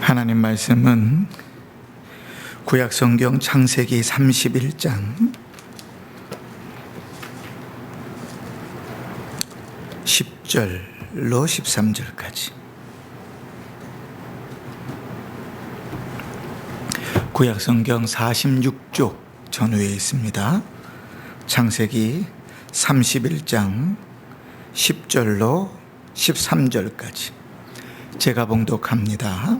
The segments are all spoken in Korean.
하나님 말씀은 구약성경 창세기 31장 10절로 13절까지, 구약성경 46쪽 전후에 있습니다. 창세기 31장 10절로 13절까지 제가 봉독합니다.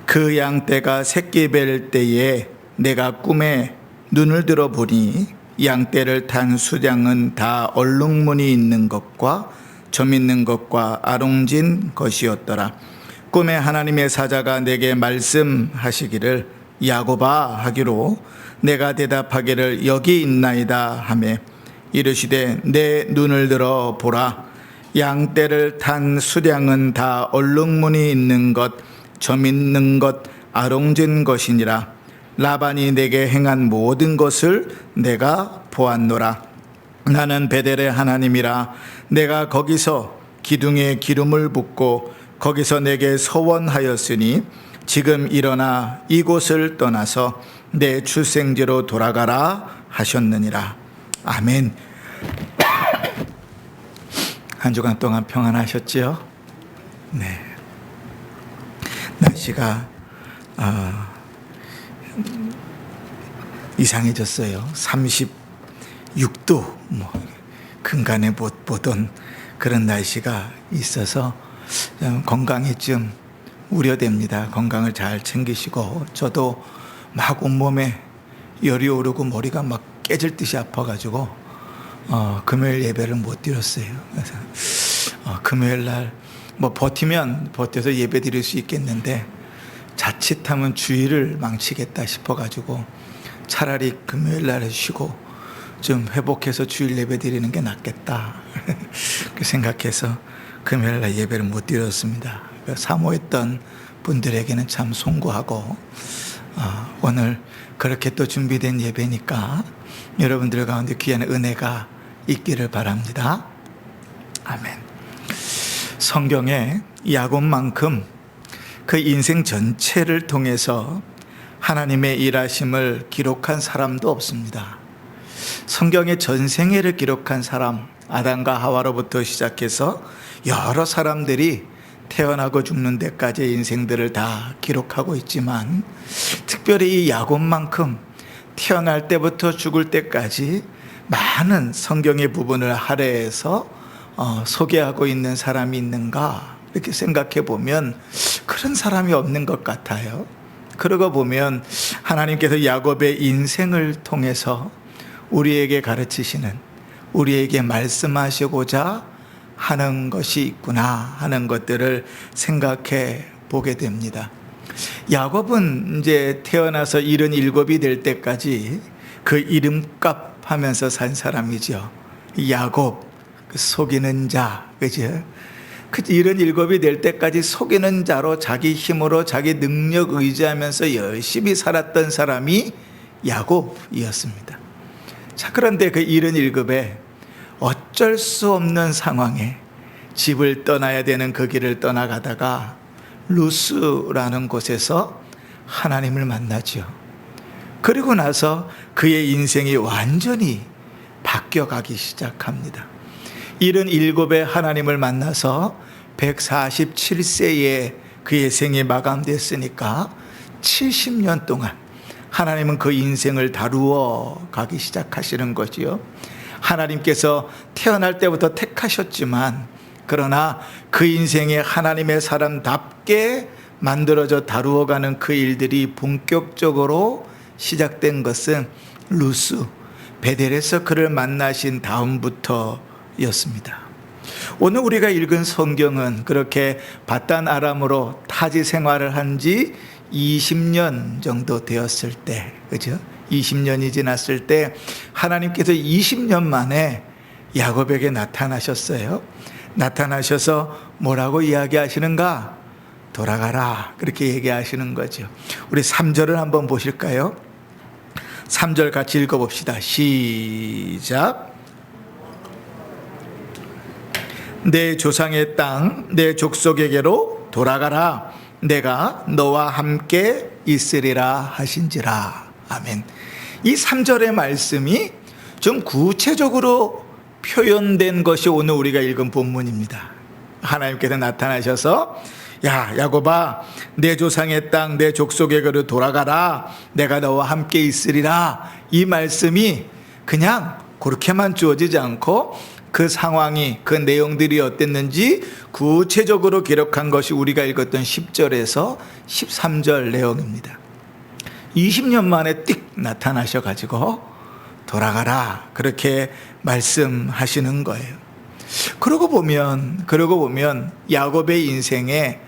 그 양떼가 새끼 뵐 때에 내가 꿈에 눈을 들어 보니 양떼를 탄 수량은 다 얼룩무늬 있는 것과 점 있는 것과 아롱진 것이었더라. 꿈에 하나님의 사자가 내게 말씀하시기를 야곱아 하기로 내가 대답하기를 여기 있나이다 하매 이르시되 내 눈을 들어 보라. 양떼를 탄 수량은 다 얼룩무늬 있는 것, 점 있는 것, 아롱진 것이니라. 라반이 내게 행한 모든 것을 내가 보았노라. 나는 베델의 하나님이라. 내가 거기서 기둥에 기름을 붓고 거기서 내게 서원하였으니 지금 일어나 이곳을 떠나서 내 출생지로 돌아가라 하셨느니라. 아멘. 한 주간 동안 평안하셨지요? 네. 날씨가 이상해졌어요. 36도 근간에 못 보던 그런 날씨가 있어서 건강이 좀 우려됩니다. 건강을 잘 챙기시고, 저도 막 온몸에 열이 오르고 머리가 막 깨질 듯이 아파가지고 금요일 예배를 못 드렸어요. 그래서 금요일 날 버텨서 예배 드릴 수 있겠는데 자칫하면 주일을 망치겠다 싶어가지고 차라리 금요일 날에 쉬고 좀 회복해서 주일 예배 드리는 게 낫겠다 그 생각해서 금요일 날 예배를 못 드렸습니다. 사모했던 분들에게는 참 송구하고, 오늘 그렇게 또 준비된 예배니까 여러분들 가운데 귀한 은혜가 있기를 바랍니다. 아멘. 성경에 야곱만큼 그 인생 전체를 통해서 하나님의 일하심을 기록한 사람도 없습니다. 성경의 전생애를 기록한 사람, 아담과 하와로부터 시작해서 여러 사람들이 태어나고 죽는 데까지의 인생들을 다 기록하고 있지만, 특별히 이 야곱만큼 태어날 때부터 죽을 때까지 많은 성경의 부분을 할애해서 소개하고 있는 사람이 있는가, 이렇게 생각해 보면 그런 사람이 없는 것 같아요. 그러고 보면 하나님께서 야곱의 인생을 통해서 우리에게 가르치시는, 우리에게 말씀하시고자 하는 것이 있구나 하는 것들을 생각해 보게 됩니다. 야곱은 이제 태어나서 77이 될 때까지 그 이름값 하면서 산 사람이죠. 야곱, 속이는 자, 그죠? 그 77이 될 때까지 속이는 자로 자기 힘으로 자기 능력 의지하면서 열심히 살았던 사람이 야곱이었습니다. 자, 그런데 그 77에 어쩔 수 없는 상황에 집을 떠나야 되는 그 길을 떠나가다가 루스라는 곳에서 하나님을 만나죠. 그리고 나서 그의 인생이 완전히 바뀌어가기 시작합니다. 77에 하나님을 만나서 147세에 그의 생이 마감됐으니까 70년 동안 하나님은 그 인생을 다루어 가기 시작하시는 거지요. 하나님께서 태어날 때부터 택하셨지만, 그러나 그 인생에 하나님의 사람답게 만들어져 다루어가는 그 일들이 본격적으로 시작된 것은 루스, 베델에서 그를 만나신 다음부터였습니다. 오늘 우리가 읽은 성경은 그렇게 바단 아람으로 타지 생활을 한 지 20년 정도 되었을 때, 그죠? 20년이 지났을 때 하나님께서 20년 만에 야곱에게 나타나셨어요. 나타나셔서 뭐라고 이야기하시는가? 돌아가라, 그렇게 얘기하시는 거죠. 우리 3절을 한번 보실까요? 3절 같이 읽어봅시다. 시작. 내 조상의 땅, 내 족속에게로 돌아가라. 내가 너와 함께 있으리라 하신지라. 아멘. 이 3절의 말씀이 좀 구체적으로 표현된 것이 오늘 우리가 읽은 본문입니다. 하나님께서 나타나셔서 야 야곱아, 내 조상의 땅 내 족속의 거로 돌아가라, 내가 너와 함께 있으리라. 이 말씀이 그냥 그렇게만 주어지지 않고 그 상황이, 그 내용들이 어땠는지 구체적으로 기록한 것이 우리가 읽었던 10절에서 13절 내용입니다. 20년 만에 띡 나타나셔가지고 돌아가라, 그렇게 말씀하시는 거예요. 그러고 보면 야곱의 인생에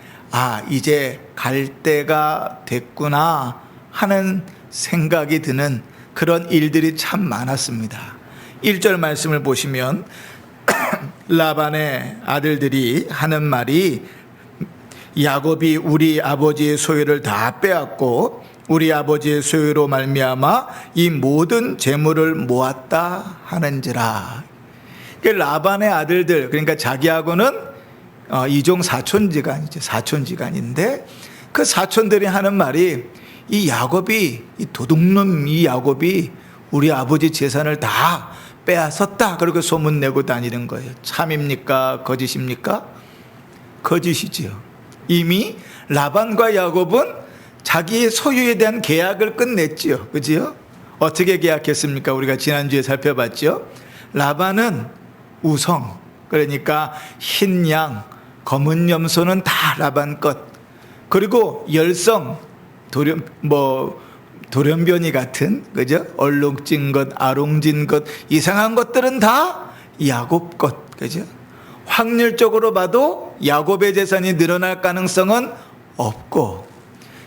이제 갈 때가 됐구나 하는 생각이 드는 그런 일들이 참 많았습니다. 1절 말씀을 보시면 라반의 아들들이 하는 말이, 야곱이 우리 아버지의 소유를 다 빼앗고 우리 아버지의 소유로 말미암아 이 모든 재물을 모았다 하는지라. 라반의 아들들, 그러니까 자기하고는 이종 사촌지간이죠. 사촌지간인데 그 사촌들이 하는 말이, 이 야곱이, 이 도둑놈 이 야곱이 우리 아버지 재산을 다 빼앗았다, 그렇게 소문내고 다니는 거예요. 참입니까? 거짓입니까? 거짓이지요. 이미 라반과 야곱은 자기의 소유에 대한 계약을 끝냈지요. 그지요? 어떻게 계약했습니까? 우리가 지난주에 살펴봤죠. 라반은 우성, 그러니까 흰 양, 검은 염소는 다 라반 것, 그리고 열성, 돌연변이 같은, 그죠? 얼룩진 것, 아롱진 것, 이상한 것들은 다 야곱 것, 그죠? 확률적으로 봐도 야곱의 재산이 늘어날 가능성은 없고,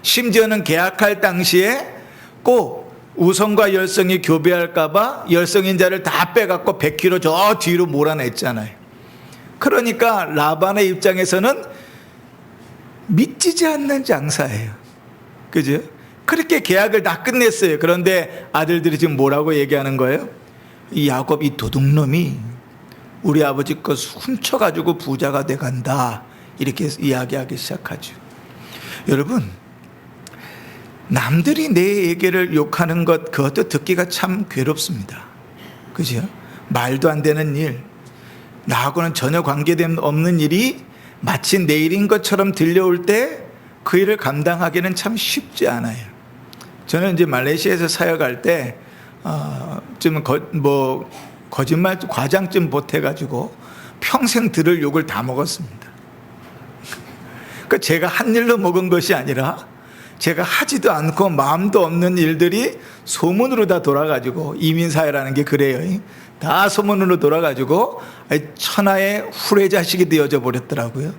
심지어는 계약할 당시에 꼭 우성과 열성이 교배할까봐 열성인 자를 다 빼갖고 100km 저 뒤로 몰아냈잖아요. 그러니까 라반의 입장에서는 믿지지 않는 장사예요. 그죠? 그렇게 계약을 다 끝냈어요. 그런데 아들들이 지금 뭐라고 얘기하는 거예요? 이 야곱, 이 도둑놈이 우리 아버지 것 훔쳐가지고 부자가 돼간다, 이렇게 이야기하기 시작하죠. 여러분, 남들이 내 얘기를 욕하는 것, 그것도 듣기가 참 괴롭습니다. 그죠? 말도 안 되는 일, 나하고는 전혀 관계없는 일이 마치 내 일인 것처럼 들려올 때 그 일을 감당하기는 참 쉽지 않아요. 저는 이제 말레이시아에서 사역할 때 좀 거짓말 과장 좀 보태가지고 평생 들을 욕을 다 먹었습니다. 그 제가 한 일로 먹은 것이 아니라 제가 하지도 않고 마음도 없는 일들이 소문으로 다 돌아가지고, 이민사회라는 게 그래요. 다 소문으로 돌아가지고 천하의 후레자식이 되어져 버렸더라고요.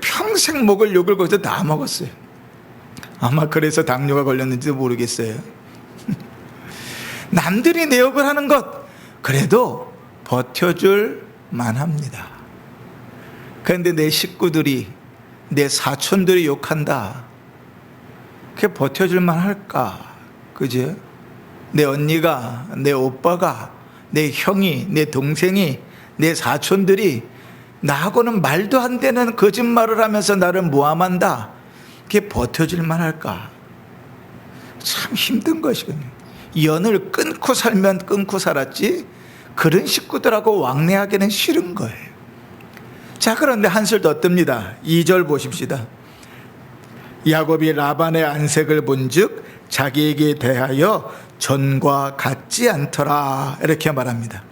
평생 먹을 욕을 거기서 다 먹었어요. 아마 그래서 당뇨가 걸렸는지도 모르겠어요. 남들이 내 욕을 하는 것, 그래도 버텨줄 만합니다. 그런데 내 식구들이, 내 사촌들이 욕한다, 그게 버텨줄 만할까? 그죠? 내 언니가, 내 오빠가, 내 형이, 내 동생이, 내 사촌들이 나하고는 말도 안 되는 거짓말을 하면서 나를 모함한다, 그게 버텨줄 만할까? 참 힘든 것이거든요. 연을 끊고 살면 끊고 살았지, 그런 식구들하고 왕래하기는 싫은 거예요. 자, 그런데 한술 더 뜹니다. 2절 보십시다. 야곱이 라반의 안색을 본즉 자기에게 대하여 전과 같지 않더라, 이렇게 말합니다.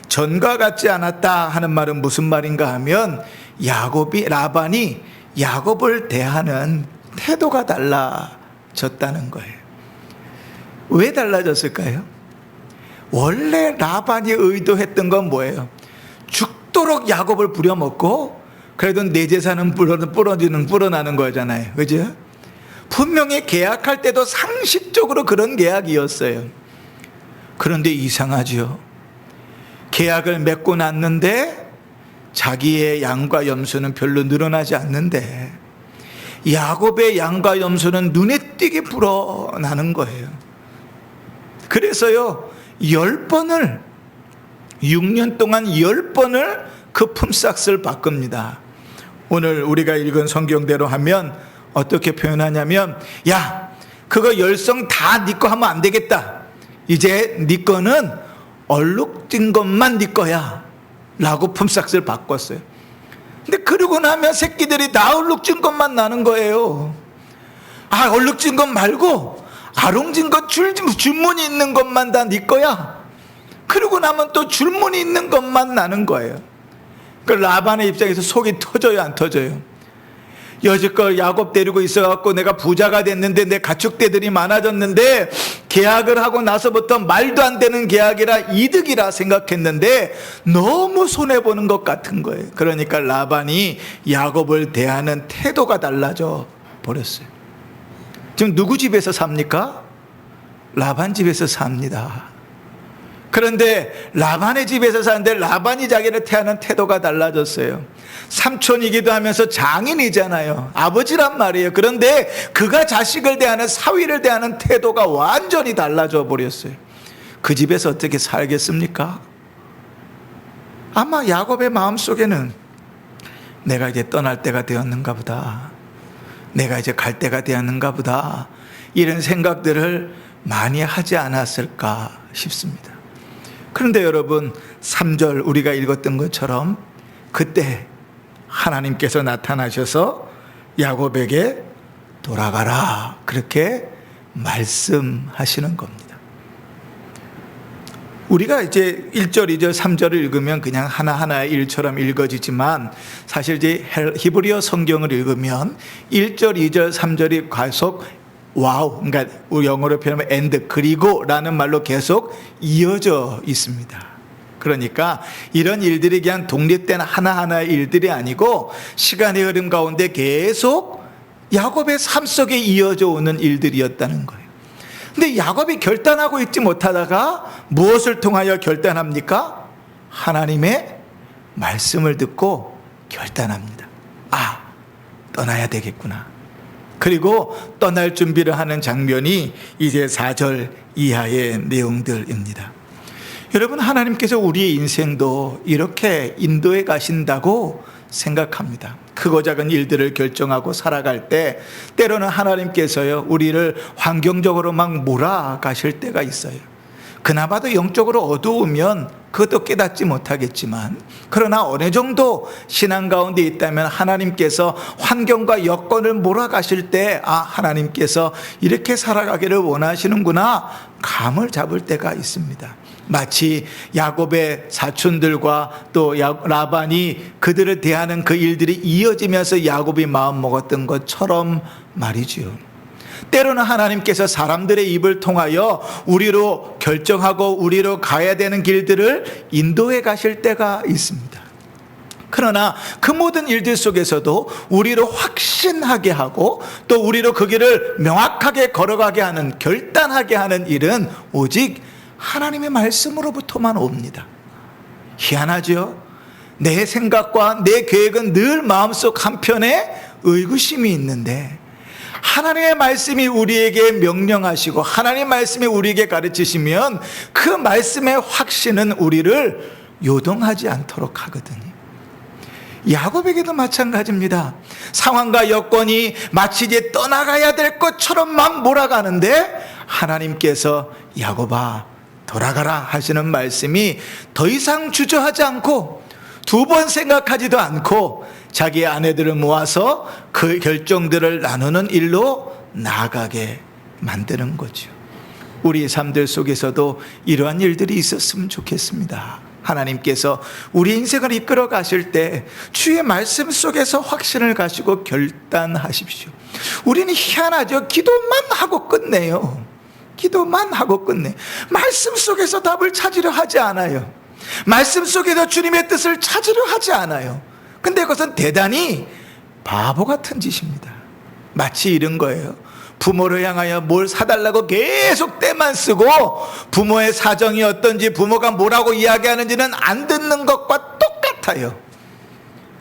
전과 같지 않았다 하는 말은 무슨 말인가 하면, 라반이 야곱을 대하는 태도가 달라졌다는 거예요. 왜 달라졌을까요? 원래 라반이 의도했던 건 뭐예요? 죽도록 야곱을 부려먹고 그래도 내 재산은 불어나는 거잖아요. 그죠? 분명히 계약할 때도 상식적으로 그런 계약이었어요. 그런데 이상하죠. 계약을 맺고 났는데 자기의 양과 염소는 별로 늘어나지 않는데 야곱의 양과 염소는 눈에 띄게 불어나는 거예요. 그래서요, 6년 동안 10번을 그 품삯을 바꿉니다. 오늘 우리가 읽은 성경대로 하면 어떻게 표현하냐면, 야, 그거 열성 다 네 거 하면 안 되겠다. 이제 네 거는 얼룩진 것만 네 거야 라고 품삯을 바꿨어요. 근데 그러고 나면 새끼들이 다 얼룩진 것만 나는 거예요. 아, 얼룩진 것 말고 아롱진 것, 줄무늬 있는 것만 다 네 거야. 그러고 나면 또 줄무늬 있는 것만 나는 거예요. 그 라반의 입장에서 속이 터져요, 안 터져요? 여지껏 야곱 데리고 있어갖고 내가 부자가 됐는데, 내 가축대들이 많아졌는데, 계약을 하고 나서부터 말도 안 되는 계약이라 이득이라 생각했는데 너무 손해보는 것 같은 거예요. 그러니까 라반이 야곱을 대하는 태도가 달라져 버렸어요. 지금 누구 집에서 삽니까? 라반 집에서 삽니다. 그런데 라반의 집에서 사는데 라반이 자기를 대하는 태도가 달라졌어요. 삼촌이기도 하면서 장인이잖아요. 아버지란 말이에요. 그런데 그가 자식을 대하는, 사위를 대하는 태도가 완전히 달라져 버렸어요. 그 집에서 어떻게 살겠습니까? 아마 야곱의 마음속에는 내가 이제 떠날 때가 되었는가 보다, 내가 이제 갈 때가 되었는가 보다, 이런 생각들을 많이 하지 않았을까 싶습니다. 그런데 여러분, 3절 우리가 읽었던 것처럼 그때 하나님께서 나타나셔서 야곱에게 돌아가라, 그렇게 말씀하시는 겁니다. 우리가 이제 1절, 2절, 3절을 읽으면 그냥 하나하나의 일처럼 읽어지지만, 사실 이제 히브리어 성경을 읽으면 1절, 2절, 3절이 계속 와우, 그러니까 우리 영어로 표현하면 and, 그리고 라는 말로 계속 이어져 있습니다. 그러니까 이런 일들이 그냥 독립된 하나하나의 일들이 아니고 시간의 흐름 가운데 계속 야곱의 삶 속에 이어져 오는 일들이었다는 거예요. 근데 야곱이 결단하고 있지 못하다가 무엇을 통하여 결단합니까? 하나님의 말씀을 듣고 결단합니다. 아, 떠나야 되겠구나. 그리고 떠날 준비를 하는 장면이 이제 4절 이하의 내용들입니다. 여러분, 하나님께서 우리의 인생도 이렇게 인도해 가신다고 생각합니다. 크고 작은 일들을 결정하고 살아갈 때 때로는 하나님께서요, 우리를 환경적으로 막 몰아가실 때가 있어요. 그나마도 영적으로 어두우면 그것도 깨닫지 못하겠지만, 그러나 어느 정도 신앙 가운데 있다면 하나님께서 환경과 여건을 몰아가실 때, 아, 하나님께서 이렇게 살아가기를 원하시는구나, 감을 잡을 때가 있습니다. 마치 야곱의 사촌들과 또 라반이 그들을 대하는 그 일들이 이어지면서 야곱이 마음 먹었던 것처럼 말이지요. 때로는 하나님께서 사람들의 입을 통하여 우리로 결정하고 우리로 가야 되는 길들을 인도해 가실 때가 있습니다. 그러나 그 모든 일들 속에서도 우리로 확신하게 하고 또 우리로 그 길을 명확하게 걸어가게 하는, 결단하게 하는 일은 오직 하나님의 말씀으로부터만 옵니다. 희한하죠? 내 생각과 내 계획은 늘 마음속 한편에 의구심이 있는데, 하나님의 말씀이 우리에게 명령하시고 하나님의 말씀이 우리에게 가르치시면 그 말씀의 확신은 우리를 요동하지 않도록 하거든요. 야곱에게도 마찬가지입니다. 상황과 여건이 마치 이제 떠나가야 될 것처럼 막 몰아가는데 하나님께서 야곱아 돌아가라 하시는 말씀이 더 이상 주저하지 않고 두 번 생각하지도 않고 자기의 아내들을 모아서 그 결정들을 나누는 일로 나아가게 만드는 거죠. 우리 삶들 속에서도 이러한 일들이 있었으면 좋겠습니다. 하나님께서 우리 인생을 이끌어 가실 때 주의 말씀 속에서 확신을 가지고 결단하십시오. 우리는 희한하죠. 기도만 하고 끝내요. 기도만 하고 끝내. 말씀 속에서 답을 찾으려 하지 않아요. 말씀 속에서 주님의 뜻을 찾으려 하지 않아요. 근데 그것은 대단히 바보 같은 짓입니다. 마치 이런 거예요. 부모를 향하여 뭘 사달라고 계속 때만 쓰고 부모의 사정이 어떤지, 부모가 뭐라고 이야기하는지는 안 듣는 것과 똑같아요.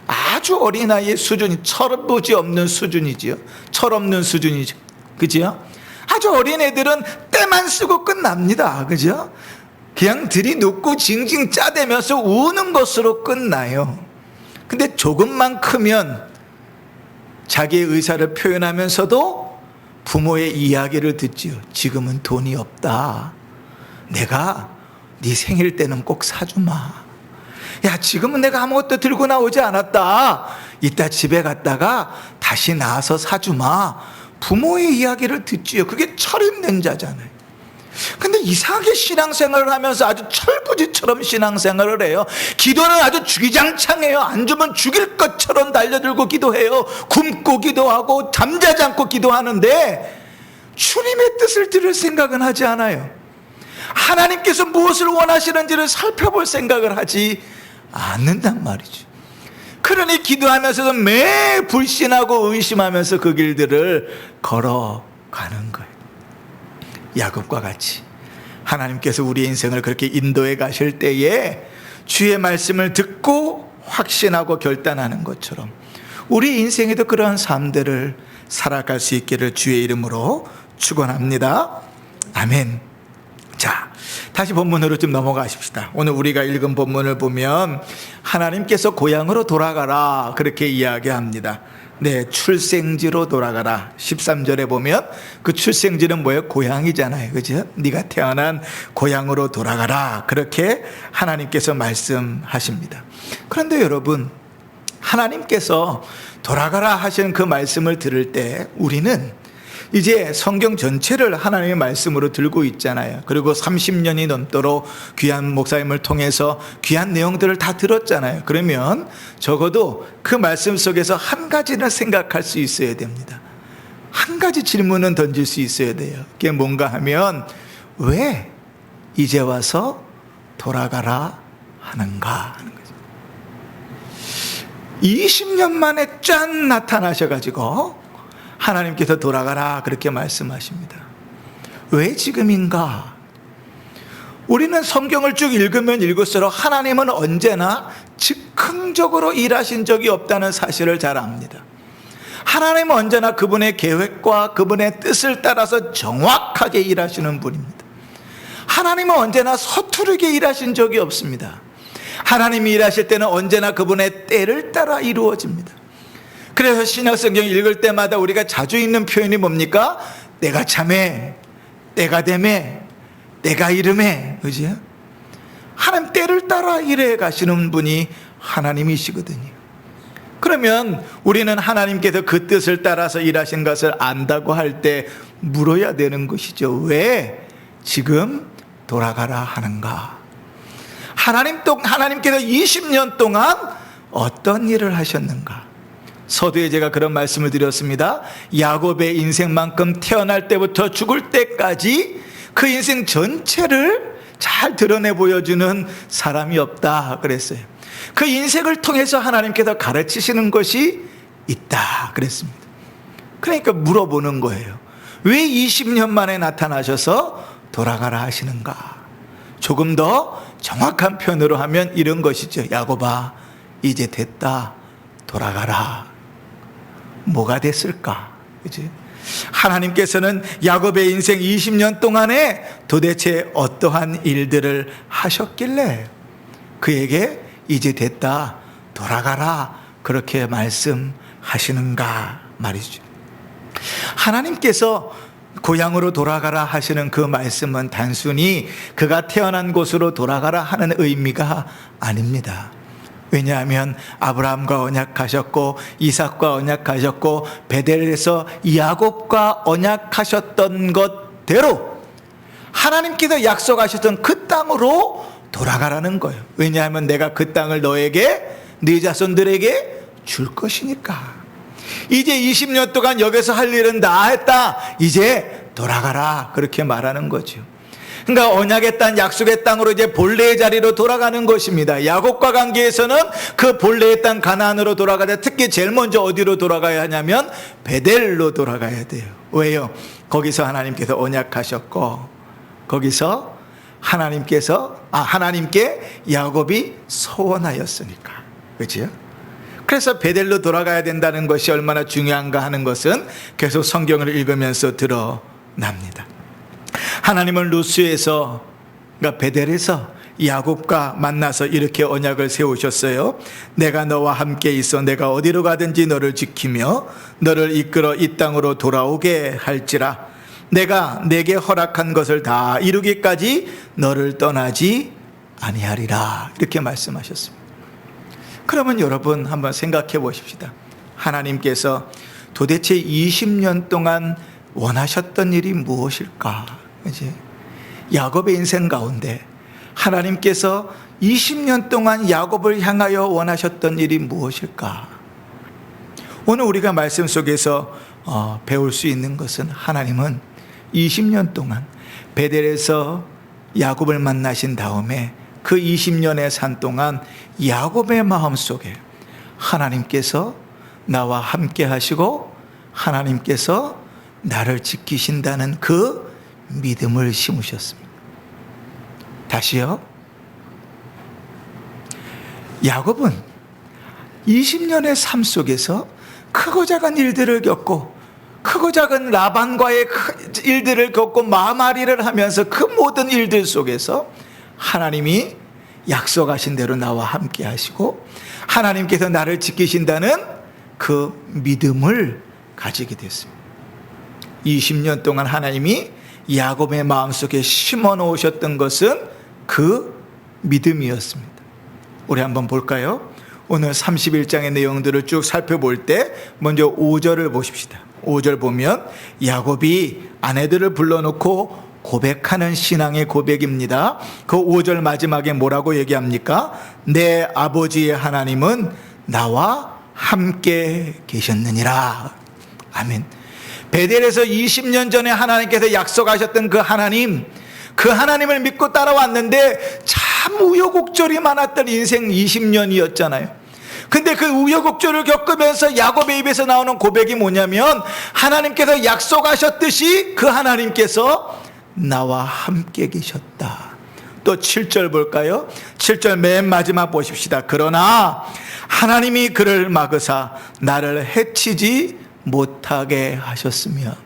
아주 어린아이의 수준이 철부지 없는 수준이지요. 철없는 수준이죠. 그죠? 아주 어린 애들은 때만 쓰고 끝납니다. 그죠? 그냥 들이눕고 징징 짜대면서 우는 것으로 끝나요. 근데 조금만 크면 자기의 의사를 표현하면서도 부모의 이야기를 듣지요. 지금은 돈이 없다. 내가 네 생일 때는 꼭 사주마. 야, 지금은 내가 아무것도 들고 나오지 않았다. 이따 집에 갔다가 다시 나와서 사주마. 부모의 이야기를 듣지요. 그게 철있는 자잖아요. 근데 이상하게 신앙생활을 하면서 아주 철부지처럼 신앙생활을 해요. 기도는 아주 주기장창해요. 안 주면 죽일 것처럼 달려들고 기도해요. 굶고 기도하고 잠자지 않고 기도하는데 주님의 뜻을 들을 생각은 하지 않아요. 하나님께서 무엇을 원하시는지를 살펴볼 생각을 하지 않는단 말이죠. 그러니 기도하면서도 매 불신하고 의심하면서 그 길들을 걸어가는 거예요. 야곱과 같이 하나님께서 우리 인생을 그렇게 인도해 가실 때에 주의 말씀을 듣고 확신하고 결단하는 것처럼 우리 인생에도 그러한 삶들을 살아갈 수 있기를 주의 이름으로 축원합니다. 아멘. 자, 다시 본문으로 좀 넘어가십시다. 오늘 우리가 읽은 본문을 보면 하나님께서 고향으로 돌아가라 그렇게 이야기합니다. 네, 출생지로 돌아가라. 13절에 보면 그 출생지는 뭐예요? 고향이잖아요. 그죠? 네가 태어난 고향으로 돌아가라. 그렇게 하나님께서 말씀하십니다. 그런데 여러분, 하나님께서 돌아가라 하시는 그 말씀을 들을 때 우리는 이제 성경 전체를 하나님의 말씀으로 들고 있잖아요. 그리고 30년이 넘도록 귀한 목사님을 통해서 귀한 내용들을 다 들었잖아요. 그러면 적어도 그 말씀 속에서 한 가지는 생각할 수 있어야 됩니다. 한 가지 질문은 던질 수 있어야 돼요. 그게 뭔가 하면 왜 이제 와서 돌아가라 하는가 하는 거죠. 20년 만에 짠 나타나셔가지고 하나님께서 돌아가라 그렇게 말씀하십니다. 왜 지금인가? 우리는 성경을 쭉 읽으면 읽을수록 하나님은 언제나 즉흥적으로 일하신 적이 없다는 사실을 잘 압니다. 하나님은 언제나 그분의 계획과 그분의 뜻을 따라서 정확하게 일하시는 분입니다. 하나님은 언제나 서투르게 일하신 적이 없습니다. 하나님이 일하실 때는 언제나 그분의 때를 따라 이루어집니다. 그래서 신약성경 읽을 때마다 우리가 자주 읽는 표현이 뭡니까? 내가 참해, 때가 되매, 내가 이름해. 그죠? 하나님 때를 따라 일해 가시는 분이 하나님이시거든요. 그러면 우리는 하나님께서 그 뜻을 따라서 일하신 것을 안다고 할 때 물어야 되는 것이죠. 왜 지금 돌아가라 하는가? 하나님께서 20년 동안 어떤 일을 하셨는가? 서두에 제가 그런 말씀을 드렸습니다. 야곱의 인생만큼 태어날 때부터 죽을 때까지 그 인생 전체를 잘 드러내 보여주는 사람이 없다 그랬어요. 그 인생을 통해서 하나님께서 가르치시는 것이 있다 그랬습니다. 그러니까 물어보는 거예요. 왜 20년 만에 나타나셔서 돌아가라 하시는가? 조금 더 정확한 표현으로 하면 이런 것이죠. 야곱아, 이제 됐다. 돌아가라. 뭐가 됐을까? 그치? 하나님께서는 야곱의 인생 20년 동안에 도대체 어떠한 일들을 하셨길래 그에게 이제 됐다, 돌아가라 그렇게 말씀하시는가 말이죠. 하나님께서 고향으로 돌아가라 하시는 그 말씀은 단순히 그가 태어난 곳으로 돌아가라 하는 의미가 아닙니다. 왜냐하면 아브라함과 언약하셨고 이삭과 언약하셨고 베델에서 야곱과 언약하셨던 것대로 하나님께서 약속하셨던 그 땅으로 돌아가라는 거예요. 왜냐하면 내가 그 땅을 너에게 네 자손들에게 줄 것이니까. 이제 20년 동안 여기서 할 일은 다 했다. 이제 돌아가라 그렇게 말하는 거죠. 그러니까 언약의 땅, 약속의 땅으로 이제 본래의 자리로 돌아가는 것입니다. 야곱과 관계에서는 그 본래의 땅 가나안으로 돌아가야, 특히 제일 먼저 어디로 돌아가야 하냐면 베델로 돌아가야 돼요. 왜요? 거기서 하나님께서 언약하셨고 거기서 하나님께 야곱이 소원하였으니까. 그렇죠? 그래서 베델로 돌아가야 된다는 것이 얼마나 중요한가 하는 것은 계속 성경을 읽으면서 드러납니다. 하나님은 루스에서, 그러니까 베델에서 야곱과 만나서 이렇게 언약을 세우셨어요. 내가 너와 함께 있어 내가 어디로 가든지 너를 지키며 너를 이끌어 이 땅으로 돌아오게 할지라. 내가 내게 허락한 것을 다 이루기까지 너를 떠나지 아니하리라. 이렇게 말씀하셨습니다. 그러면 여러분 한번 생각해 보십시다. 하나님께서 도대체 20년 동안 원하셨던 일이 무엇일까? 이제 야곱의 인생 가운데 하나님께서 20년 동안 야곱을 향하여 원하셨던 일이 무엇일까? 오늘 우리가 말씀 속에서 배울 수 있는 것은 하나님은 20년 동안 베델에서 야곱을 만나신 다음에 그 20년의 산 동안 야곱의 마음속에 하나님께서 나와 함께 하시고 하나님께서 나를 지키신다는 그 믿음을 심으셨습니다. 다시요. 야곱은 20년의 삶 속에서 크고 작은 일들을 겪고 크고 작은 라반과의 일들을 겪고 마마리를 하면서 그 모든 일들 속에서 하나님이 약속하신 대로 나와 함께 하시고 하나님께서 나를 지키신다는 그 믿음을 가지게 됐습니다. 20년 동안 하나님이 야곱의 마음속에 심어 놓으셨던 것은 그 믿음이었습니다. 우리 한번 볼까요? 오늘 31장의 내용들을 쭉 살펴볼 때 먼저 5절을 보십시다. 5절 보면 야곱이 아내들을 불러놓고 고백하는 신앙의 고백입니다. 그 5절 마지막에 뭐라고 얘기합니까? 내 아버지의 하나님은 나와 함께 계셨느니라. 아멘. 베델에서 20년 전에 하나님께서 약속하셨던 그 하나님을 믿고 따라왔는데 참 우여곡절이 많았던 인생 20년이었잖아요. 근데 그 우여곡절을 겪으면서 야곱의 입에서 나오는 고백이 뭐냐면 하나님께서 약속하셨듯이 그 하나님께서 나와 함께 계셨다. 또 7절 볼까요? 7절 맨 마지막 보십시다. 그러나 하나님이 그를 막으사 나를 해치지 못하게 하셨으며,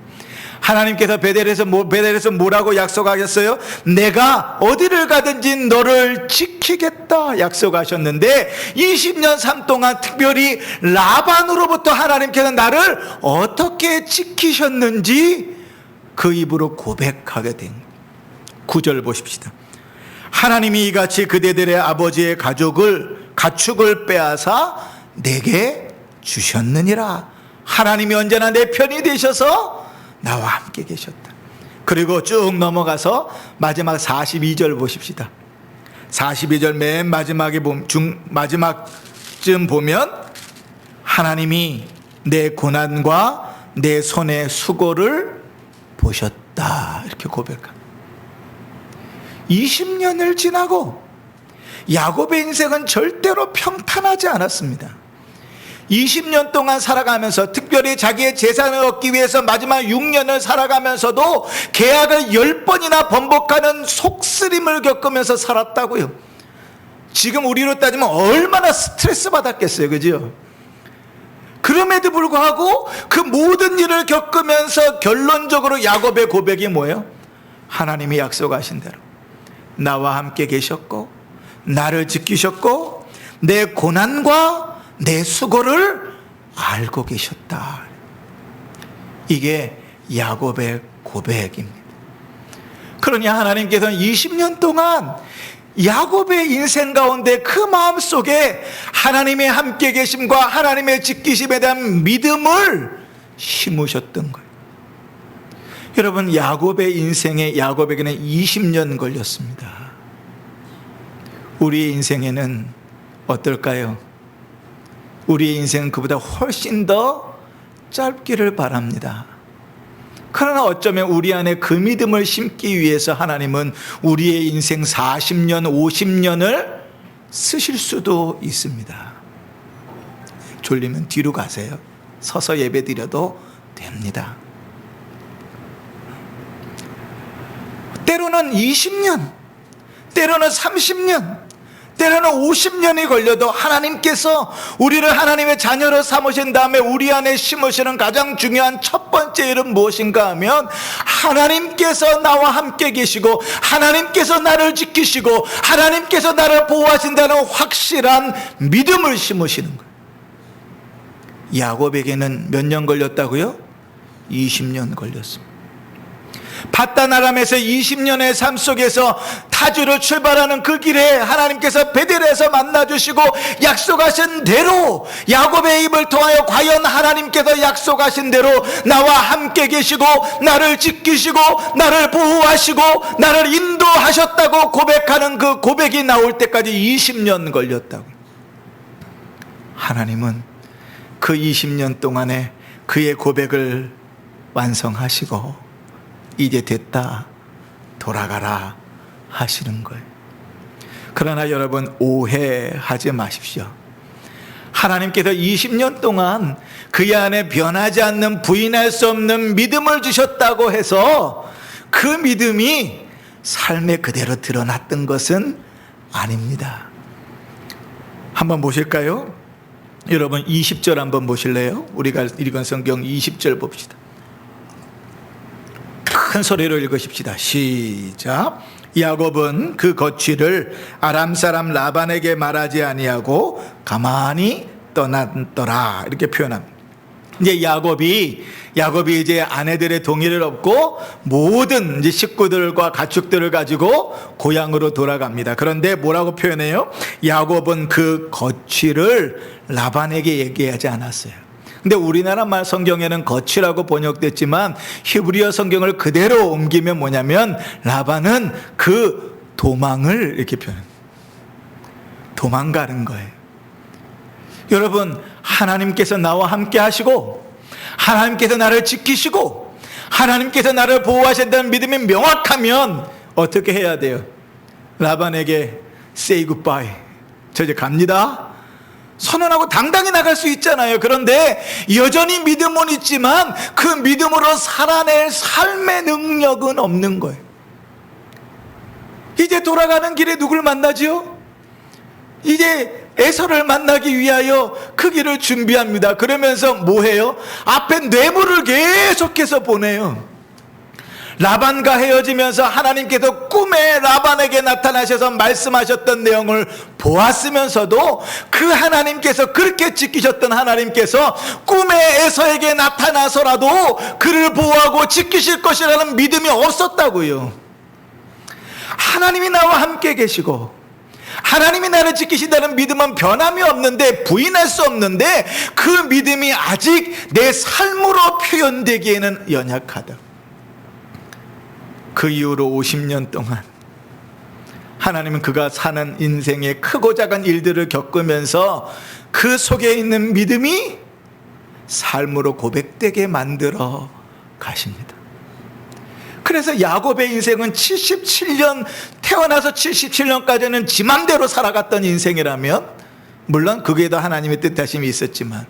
하나님께서 베델에서 뭐라고 약속하셨어요? 내가 어디를 가든지 너를 지키겠다 약속하셨는데 20년 삶 동안 특별히 라반으로부터 하나님께서 나를 어떻게 지키셨는지 그 입으로 고백하게 된 9절 보십시다. 하나님이 이같이 그대들의 아버지의 가축을 빼앗아 내게 주셨느니라. 하나님이 언제나 내 편이 되셔서 나와 함께 계셨다. 그리고 쭉 넘어가서 마지막 42절 보십시다. 42절 맨 마지막쯤 보면 하나님이 내 고난과 내 손의 수고를 보셨다. 이렇게 고백합니다. 20년을 지나고 야곱의 인생은 절대로 평탄하지 않았습니다. 20년 동안 살아가면서 특별히 자기의 재산을 얻기 위해서 마지막 6년을 살아가면서도 계약을 10번이나 번복하는 속쓰림을 겪으면서 살았다고요. 지금 우리로 따지면 얼마나 스트레스 받았겠어요. 그죠? 그럼에도 불구하고 그 모든 일을 겪으면서 결론적으로 야곱의 고백이 뭐예요? 하나님이 약속하신 대로 나와 함께 계셨고 나를 지키셨고 내 고난과 내 수고를 알고 계셨다. 이게 야곱의 고백입니다. 그러니 하나님께서는 20년 동안 야곱의 인생 가운데 그 마음속에 하나님의 함께 계심과 하나님의 지키심에 대한 믿음을 심으셨던 거예요. 여러분, 야곱의 인생에 야곱에게는 20년 걸렸습니다. 우리의 인생에는 어떨까요? 우리의 인생은 그보다 훨씬 더 짧기를 바랍니다. 그러나 어쩌면 우리 안에 그 믿음을 심기 위해서 하나님은 우리의 인생 40년, 50년을 쓰실 수도 있습니다. 졸리면 뒤로 가세요. 서서 예배 드려도 됩니다. 때로는 20년, 때로는 30년, 때로는 50년이 걸려도 하나님께서 우리를 하나님의 자녀로 삼으신 다음에 우리 안에 심으시는 가장 중요한 첫 번째 일은 무엇인가 하면 하나님께서 나와 함께 계시고 하나님께서 나를 지키시고 하나님께서 나를 보호하신다는 확실한 믿음을 심으시는 거예요. 야곱에게는 몇 년 걸렸다고요? 20년 걸렸습니다. 밧단 아람에서 20년의 삶 속에서 타주를 출발하는 그 길에 하나님께서 베델에서 만나주시고 약속하신 대로 야곱의 입을 통하여 과연 하나님께서 약속하신 대로 나와 함께 계시고 나를 지키시고 나를 보호하시고 나를 인도하셨다고 고백하는 그 고백이 나올 때까지 20년 걸렸다고. 하나님은 그 20년 동안에 그의 고백을 완성하시고 이제 됐다, 돌아가라 하시는 거예요. 그러나 여러분, 오해하지 마십시오. 하나님께서 20년 동안 그의 안에 변하지 않는 부인할 수 없는 믿음을 주셨다고 해서 그 믿음이 삶에 그대로 드러났던 것은 아닙니다. 한번 보실까요? 여러분 20절 한번 보실래요? 우리가 읽은 성경 20절 봅시다. 큰 소리로 읽으십시다. 시작. 야곱은 그 거취를 아람 사람 라반에게 말하지 아니하고 가만히 떠났더라, 이렇게 표현합니다. 이제 야곱이 이제 아내들의 동의를 얻고 모든 이제 식구들과 가축들을 가지고 고향으로 돌아갑니다. 그런데 뭐라고 표현해요? 야곱은 그 거취를 라반에게 얘기하지 않았어요. 근데 우리나라 말 성경에는 거취라고 번역됐지만 히브리어 성경을 그대로 옮기면 뭐냐면 라반은 그 도망을 이렇게 표현해요. 도망가는 거예요. 여러분, 하나님께서 나와 함께 하시고 하나님께서 나를 지키시고 하나님께서 나를 보호하신다는 믿음이 명확하면 어떻게 해야 돼요? 라반에게 say goodbye, 저 이제 갑니다 선언하고 당당히 나갈 수 있잖아요. 그런데 여전히 믿음은 있지만 그 믿음으로 살아낼 삶의 능력은 없는 거예요. 이제 돌아가는 길에 누굴 만나지요? 이제 에서를 만나기 위하여 그 길을 준비합니다. 그러면서 뭐해요? 앞에 뇌물을 계속해서 보내요. 라반과 헤어지면서 하나님께서 꿈에 라반에게 나타나셔서 말씀하셨던 내용을 보았으면서도 그 하나님께서, 그렇게 지키셨던 하나님께서 꿈에 에서에게 나타나서라도 그를 보호하고 지키실 것이라는 믿음이 없었다고요. 하나님이 나와 함께 계시고 하나님이 나를 지키신다는 믿음은 변함이 없는데, 부인할 수 없는데 그 믿음이 아직 내 삶으로 표현되기에는 연약하다. 그 이후로 50년 동안 하나님은 그가 사는 인생의 크고 작은 일들을 겪으면서 그 속에 있는 믿음이 삶으로 고백되게 만들어 가십니다. 그래서 야곱의 인생은 77년, 태어나서 77년까지는 지 맘대로 살아갔던 인생이라면, 물론 거기에도 하나님의 뜻하심이 있었지만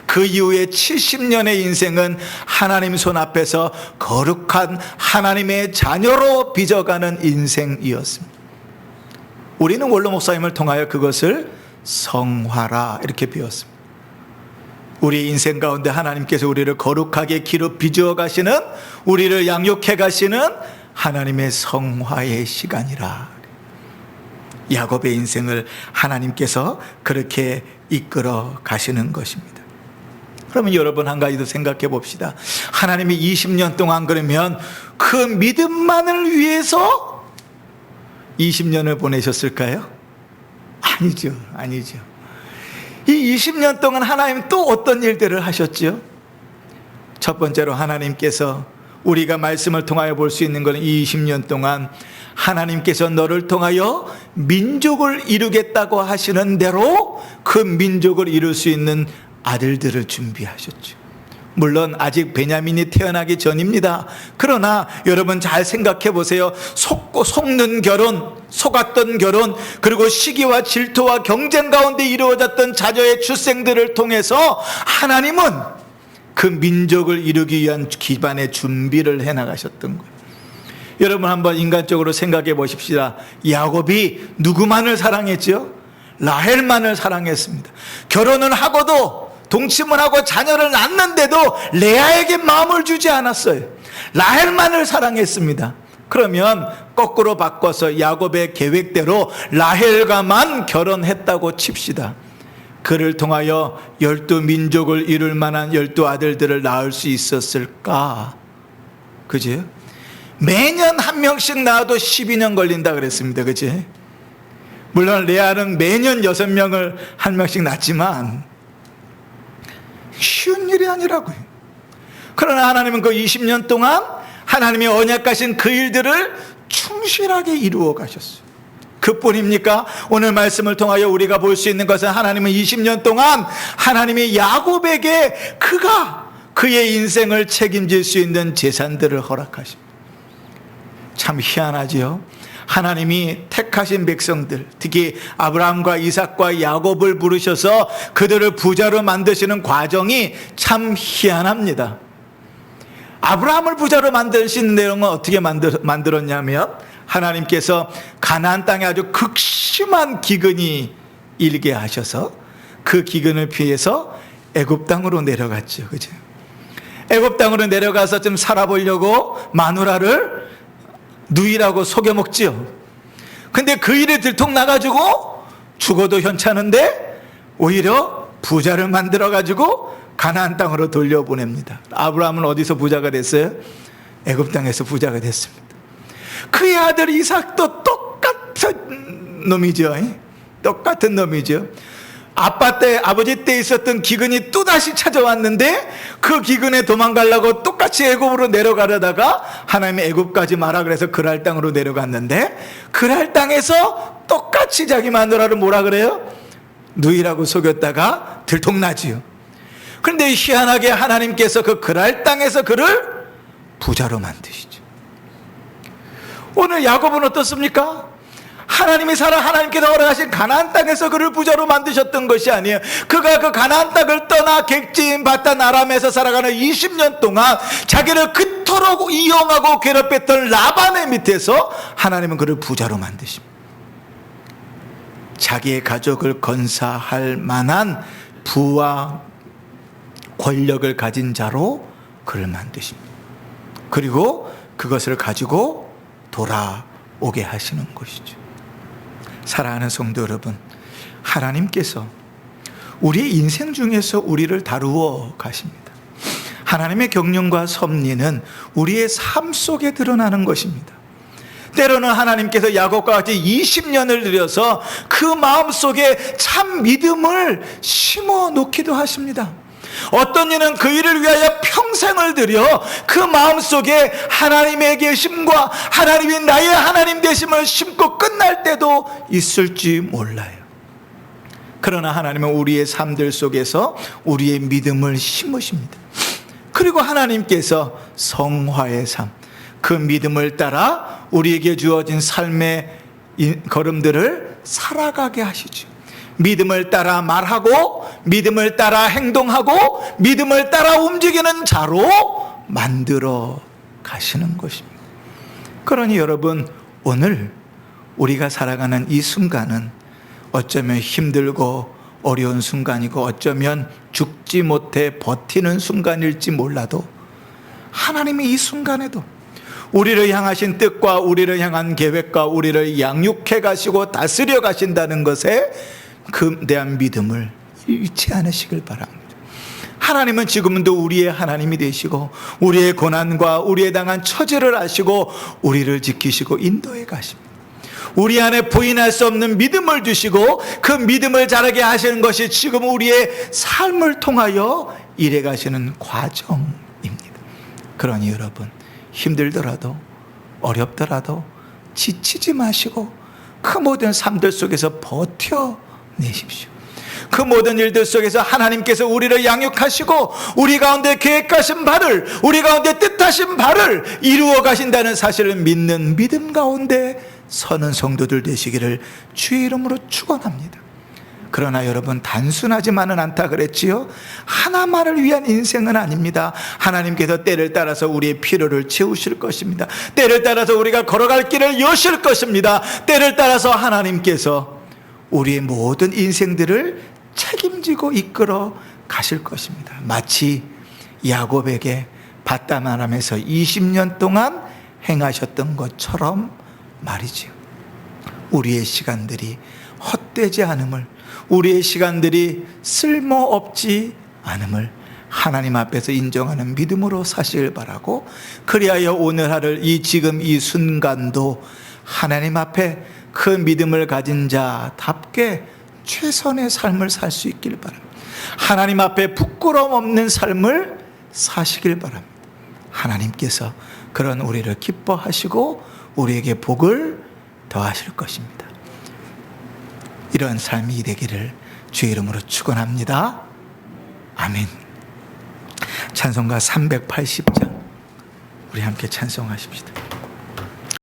그 이후에 70년의 인생은 하나님 손 앞에서 거룩한 하나님의 자녀로 빚어가는 인생이었습니다. 우리는 원로 목사님을 통하여 그것을 성화라 이렇게 배웠습니다. 우리 인생 가운데 하나님께서 우리를 거룩하게 기로 빚어 가시는, 우리를 양육해 가시는 하나님의 성화의 시간이라. 야곱의 인생을 하나님께서 그렇게 이끌어 가시는 것입니다. 그러면 여러분 한 가지 더 생각해 봅시다. 하나님이 20년 동안 그러면 그 믿음만을 위해서 20년을 보내셨을까요? 아니죠. 아니죠. 이 20년 동안 하나님 또 어떤 일들을 하셨죠? 첫 번째로 하나님께서, 우리가 말씀을 통하여 볼 수 있는 것은 이 20년 동안 하나님께서 너를 통하여 민족을 이루겠다고 하시는 대로 그 민족을 이룰 수 있는 아들들을 준비하셨죠. 물론 아직 베냐민이 태어나기 전입니다. 그러나 여러분 잘 생각해 보세요. 속는 결혼, 속았던 결혼, 그리고 시기와 질투와 경쟁 가운데 이루어졌던 자녀의 출생들을 통해서 하나님은 그 민족을 이루기 위한 기반의 준비를 해나가셨던 거예요. 여러분 한번 인간적으로 생각해 보십시다. 야곱이 누구만을 사랑했죠? 라헬만을 사랑했습니다. 결혼을 하고도 동침을 하고 자녀를 낳는데도 레아에게 마음을 주지 않았어요. 라헬만을 사랑했습니다. 그러면 거꾸로 바꿔서 야곱의 계획대로 라헬과만 결혼했다고 칩시다. 그를 통하여 12민족을 이룰 만한 12아들들을 낳을 수 있었을까? 그지? 매년 한 명씩 낳아도 12년 걸린다 그랬습니다. 그지? 물론 레아는 매년 6명을 한 명씩 낳지만 쉬운 일이 아니라고요. 그러나 하나님은 그 20년 동안 하나님의 언약하신 그 일들을 충실하게 이루어 가셨어요. 그뿐입니까? 오늘 말씀을 통하여 우리가 볼 수 있는 것은 하나님은 20년 동안 하나님의 야곱에게 그가 그의 인생을 책임질 수 있는 재산들을 허락하십니다. 참 희한하지요. 하나님이 택하신 백성들, 특히 아브라함과 이삭과 야곱을 부르셔서 그들을 부자로 만드시는 과정이 참 희한합니다. 아브라함을 부자로 만드신 내용은 어떻게 만들었냐면 하나님께서 가나안 땅에 아주 극심한 기근이 일게 하셔서 그 기근을 피해서 애굽 땅으로 내려갔죠. 그죠? 애굽 땅으로 내려가서 좀 살아보려고 마누라를 누이라고 속여먹지요. 근데 그 일에 들통나가지고 죽어도 현찮은데 오히려 부자를 만들어가지고 가나안 땅으로 돌려보냅니다. 아브라함은 어디서 부자가 됐어요? 애굽 땅에서 부자가 됐습니다. 그의 아들 이삭도 똑같은 놈이죠. 똑같은 놈이죠. 아버지 때 있었던 기근이 또다시 찾아왔는데 그 기근에 도망가려고 똑같이 애굽으로 내려가려다가 하나님이 애굽까지 마라 그래서 그랄 땅으로 내려갔는데 그랄 땅에서 똑같이 자기 마누라를 뭐라 그래요? 누이라고 속였다가 들통나지요. 그런데 희한하게 하나님께서 그 그랄 땅에서 그를 부자로 만드시죠. 오늘 야곱은 어떻습니까? 하나님이 하나님께서 허락하신 가나안 땅에서 그를 부자로 만드셨던 것이 아니에요. 그가 그 가나안 땅을 떠나 객지인 바단 아람에서 살아가는 20년 동안 자기를 그토록 이용하고 괴롭혔던 라반의 밑에서 하나님은 그를 부자로 만드십니다. 자기의 가족을 건사할 만한 부와 권력을 가진 자로 그를 만드십니다. 그리고 그것을 가지고 돌아오게 하시는 것이죠. 사랑하는 성도 여러분, 하나님께서 우리의 인생 중에서 우리를 다루어 가십니다. 하나님의 경륜과 섭리는 우리의 삶 속에 드러나는 것입니다. 때로는 하나님께서 야곱과 같이 20년을 들여서 그 마음속에 참 믿음을 심어 놓기도 하십니다. 어떤 이는 그 일을 위하여 평생을 들여 그 마음속에 하나님의 계심과 하나님이 나의 하나님 되심을 심고 끝날 때도 있을지 몰라요. 그러나 하나님은 우리의 삶들 속에서 우리의 믿음을 심으십니다. 그리고 하나님께서 성화의 삶, 그 믿음을 따라 우리에게 주어진 삶의 걸음들을 살아가게 하시죠. 믿음을 따라 말하고 믿음을 따라 행동하고 믿음을 따라 움직이는 자로 만들어 가시는 것입니다. 그러니 여러분, 오늘 우리가 살아가는 이 순간은 어쩌면 힘들고 어려운 순간이고 어쩌면 죽지 못해 버티는 순간일지 몰라도 하나님이 이 순간에도 우리를 향하신 뜻과 우리를 향한 계획과 우리를 양육해 가시고 다스려 가신다는 것에 그 대한 믿음을 잃지 않으시길 바랍니다. 하나님은 지금도 우리의 하나님이 되시고 우리의 고난과 우리의 당한 처지를 아시고 우리를 지키시고 인도해 가십니다. 우리 안에 부인할 수 없는 믿음을 주시고 그 믿음을 자라게 하시는 것이 지금 우리의 삶을 통하여 이래 가시는 과정입니다. 그러니 여러분, 힘들더라도 어렵더라도 지치지 마시고 그 모든 삶들 속에서 버텨내십시오. 그 모든 일들 속에서 하나님께서 우리를 양육하시고 우리 가운데 계획하신 바를, 우리 가운데 뜻하신 바를 이루어 가신다는 사실을 믿는 믿음 가운데 서는 성도들 되시기를 주의 이름으로 축원합니다. 그러나 여러분, 단순하지만은 않다 그랬지요? 하나만을 위한 인생은 아닙니다. 하나님께서 때를 따라서 우리의 필요를 채우실 것입니다. 때를 따라서 우리가 걸어갈 길을 여실 것입니다. 때를 따라서 하나님께서 우리의 모든 인생들을 책임지고 이끌어 가실 것입니다. 마치 야곱에게 밧다마람에서 20년 동안 행하셨던 것처럼 말이지요. 우리의 시간들이 헛되지 않음을, 우리의 시간들이 쓸모없지 않음을 하나님 앞에서 인정하는 믿음으로 사시길 바라고, 그리하여 오늘 하루 지금 이 순간도 하나님 앞에 그 믿음을 가진 자답게 최선의 삶을 살 수 있길 바랍니다. 하나님 앞에 부끄러움 없는 삶을 사시길 바랍니다. 하나님께서 그런 우리를 기뻐하시고 우리에게 복을 더하실 것입니다. 이런 삶이 되기를 주의 이름으로 축원합니다. 아멘. 찬송가 380장 우리 함께 찬송하십시다.